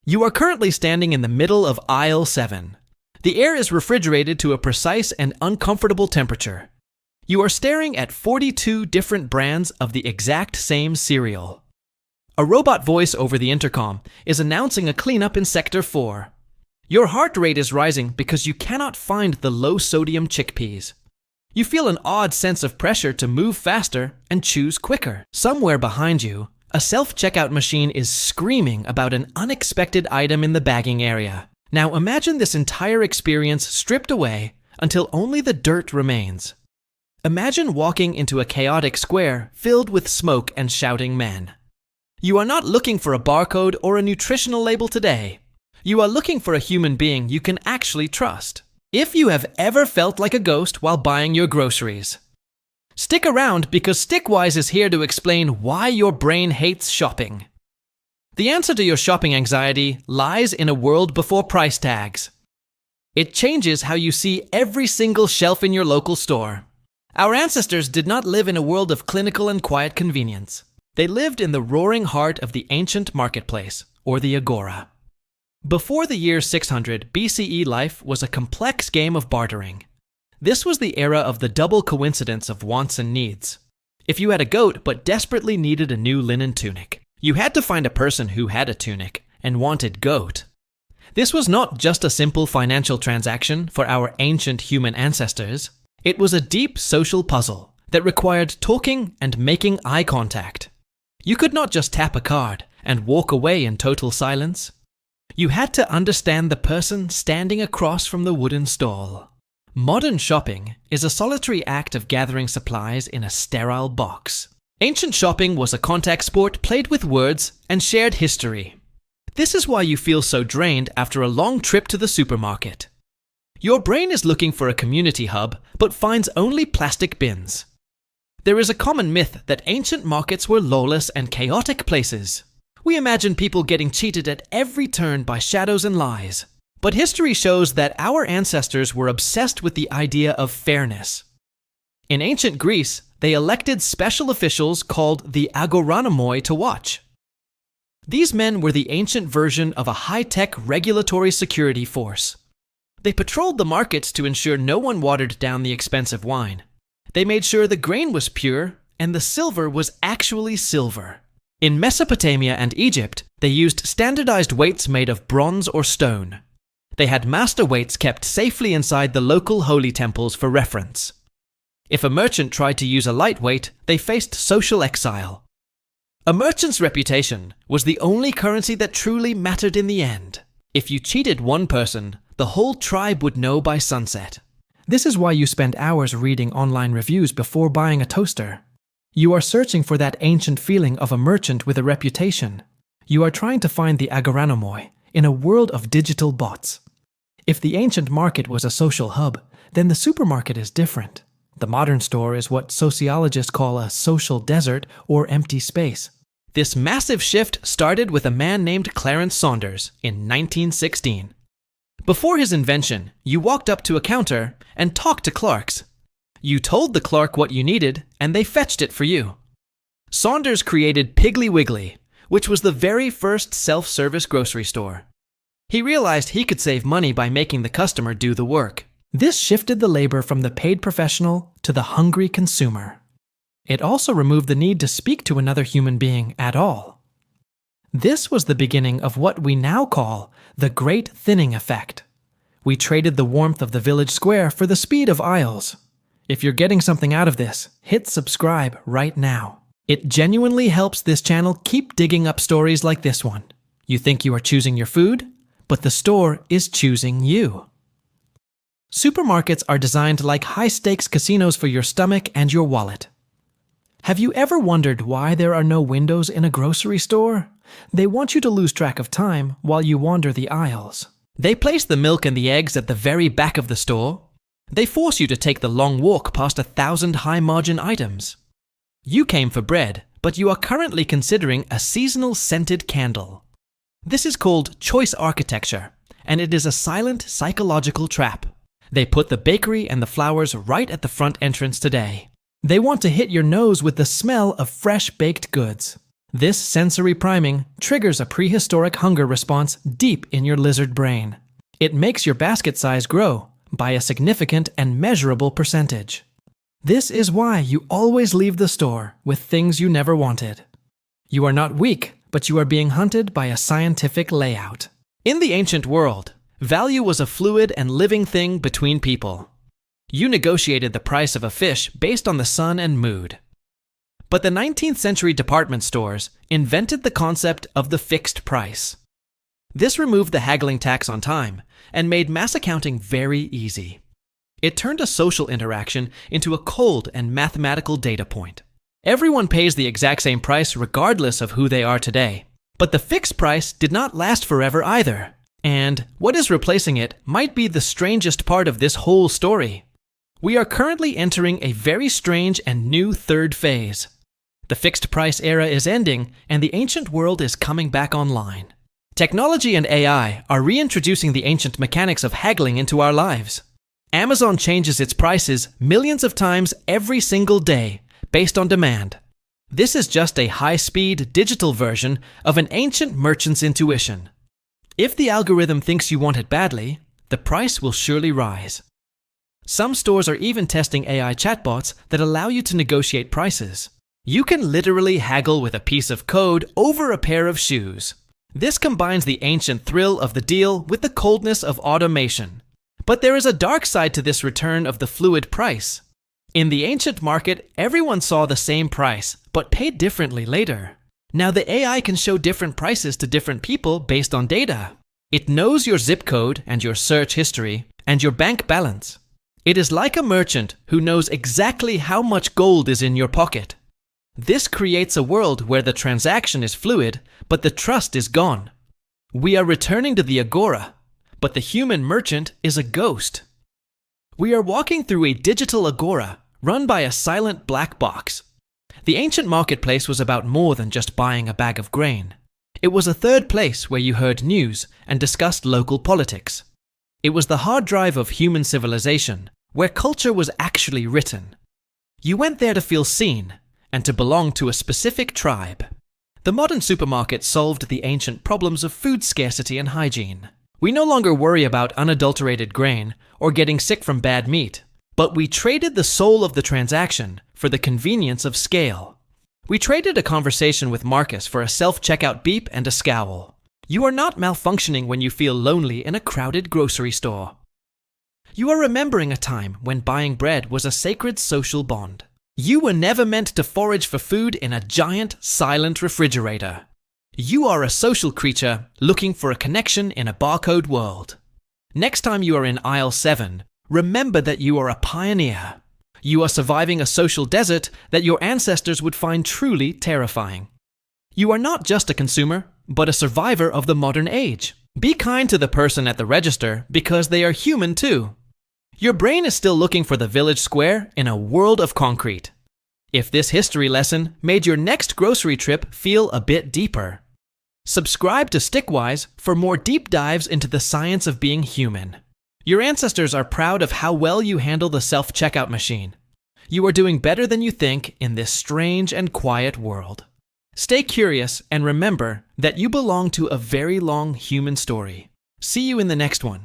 You are currently standing in the middle of aisle 7. The air is refrigerated to a precise and uncomfortable temperature. You are staring at 42 different brands of the exact same cereal. A robot voice over the intercom is announcing a cleanup in Sector 4. Your heart rate is rising because you cannot find the low-sodium chickpeas. You feel an odd sense of pressure to move faster and choose quicker. Somewhere behind you, a self-checkout machine is screaming about an unexpected item in the bagging area. Now imagine this entire experience stripped away until only the dirt remains. Imagine walking into a chaotic square filled with smoke and shouting men. You are not looking for a barcode or a nutritional label today. You are looking for a human being you can actually trust. If you have ever felt like a ghost while buying your groceries, stick around because Stickwise is here to explain why your brain hates shopping. The answer to your shopping anxiety lies in a world before price tags. It changes how you see every single shelf in your local store. Our ancestors did not live in a world of clinical and quiet convenience. They lived in the roaring heart of the ancient marketplace, or the Agora. Before the year 600 BCE, life was a complex game of bartering. This was the era of the double coincidence of wants and needs. If you had a goat but desperately needed a new linen tunic, you had to find a person who had a tunic and wanted goat. This was not just a simple financial transaction for our ancient human ancestors. It was a deep social puzzle that required talking and making eye contact. You could not just tap a card and walk away in total silence. You had to understand the person standing across from the wooden stall. Modern shopping is a solitary act of gathering supplies in a sterile box. Ancient shopping was a contact sport played with words and shared history. This is why you feel so drained after a long trip to the supermarket. Your brain is looking for a community hub, but finds only plastic bins. There is a common myth that ancient markets were lawless and chaotic places. We imagine people getting cheated at every turn by shadows and lies. But history shows that our ancestors were obsessed with the idea of fairness. In ancient Greece, they elected special officials called the Agoranomoi to watch. These men were the ancient version of a high-tech regulatory security force. They patrolled the markets to ensure no one watered down the expensive wine. They made sure the grain was pure and the silver was actually silver. In Mesopotamia and Egypt, they used standardized weights made of bronze or stone. They had master weights kept safely inside the local holy temples for reference. If a merchant tried to use a lightweight, they faced social exile. A merchant's reputation was the only currency that truly mattered in the end. If you cheated one person, the whole tribe would know by sunset. This is why you spend hours reading online reviews before buying a toaster. You are searching for that ancient feeling of a merchant with a reputation. You are trying to find the Agoranomoi in a world of digital bots. If the ancient market was a social hub, then the supermarket is different. The modern store is what sociologists call a social desert or empty space. This massive shift started with a man named Clarence Saunders in 1916. Before his invention, you walked up to a counter and talked to clerks. You told the clerk what you needed, and they fetched it for you. Saunders created Piggly Wiggly, which was the very first self-service grocery store. He realized he could save money by making the customer do the work. This shifted the labor from the paid professional to the hungry consumer. It also removed the need to speak to another human being at all. This was the beginning of what we now call the Great Thinning Effect. We traded the warmth of the village square for the speed of aisles. If you're getting something out of this, hit subscribe right now. It genuinely helps this channel keep digging up stories like this one. You think you are choosing your food, but the store is choosing you. Supermarkets are designed like high-stakes casinos for your stomach and your wallet. Have you ever wondered why there are no windows in a grocery store? They want you to lose track of time while you wander the aisles. They place the milk and the eggs at the very back of the store. They force you to take the long walk past 1,000 high-margin items. You came for bread, but you are currently considering a seasonal scented candle. This is called choice architecture, and it is a silent psychological trap. They put the bakery and the flowers right at the front entrance today. They want to hit your nose with the smell of fresh baked goods. This sensory priming triggers a prehistoric hunger response deep in your lizard brain. It makes your basket size grow by a significant and measurable percentage. This is why you always leave the store with things you never wanted. You are not weak, but you are being hunted by a scientific layout. In the ancient world, value was a fluid and living thing between people. You negotiated the price of a fish based on the sun and mood. But the 19th century department stores invented the concept of the fixed price. This removed the haggling tax on time and made mass accounting very easy. It turned a social interaction into a cold and mathematical data point. Everyone pays the exact same price regardless of who they are today. But the fixed price did not last forever either. And what is replacing it might be the strangest part of this whole story. We are currently entering a very strange and new third phase. The fixed price era is ending and the ancient world is coming back online. Technology and AI are reintroducing the ancient mechanics of haggling into our lives. Amazon changes its prices millions of times every single day based on demand. This is just a high-speed digital version of an ancient merchant's intuition. If the algorithm thinks you want it badly, the price will surely rise. Some stores are even testing AI chatbots that allow you to negotiate prices. You can literally haggle with a piece of code over a pair of shoes. This combines the ancient thrill of the deal with the coldness of automation. But there is a dark side to this return of the fluid price. In the ancient market, everyone saw the same price, but paid differently later. Now the AI can show different prices to different people based on data. It knows your zip code and your search history and your bank balance. It is like a merchant who knows exactly how much gold is in your pocket. This creates a world where the transaction is fluid, but the trust is gone. We are returning to the Agora, but the human merchant is a ghost. We are walking through a digital Agora run by a silent black box. The ancient marketplace was about more than just buying a bag of grain. It was a third place where you heard news and discussed local politics. It was the hard drive of human civilization, where culture was actually written. You went there to feel seen and to belong to a specific tribe. The modern supermarket solved the ancient problems of food scarcity and hygiene. We no longer worry about unadulterated grain or getting sick from bad meat, but we traded the soul of the transaction for the convenience of scale. We traded a conversation with Marcus for a self-checkout beep and a scowl. You are not malfunctioning when you feel lonely in a crowded grocery store. You are remembering a time when buying bread was a sacred social bond. You were never meant to forage for food in a giant, silent refrigerator. You are a social creature looking for a connection in a barcode world. Next time you are in aisle 7, remember that you are a pioneer. You are surviving a social desert that your ancestors would find truly terrifying. You are not just a consumer, but a survivor of the modern age. Be kind to the person at the register because they are human too. Your brain is still looking for the village square in a world of concrete. If this history lesson made your next grocery trip feel a bit deeper, subscribe to Stickwise for more deep dives into the science of being human. Your ancestors are proud of how well you handle the self-checkout machine. You are doing better than you think in this strange and quiet world. Stay curious and remember that you belong to a very long human story. See you in the next one.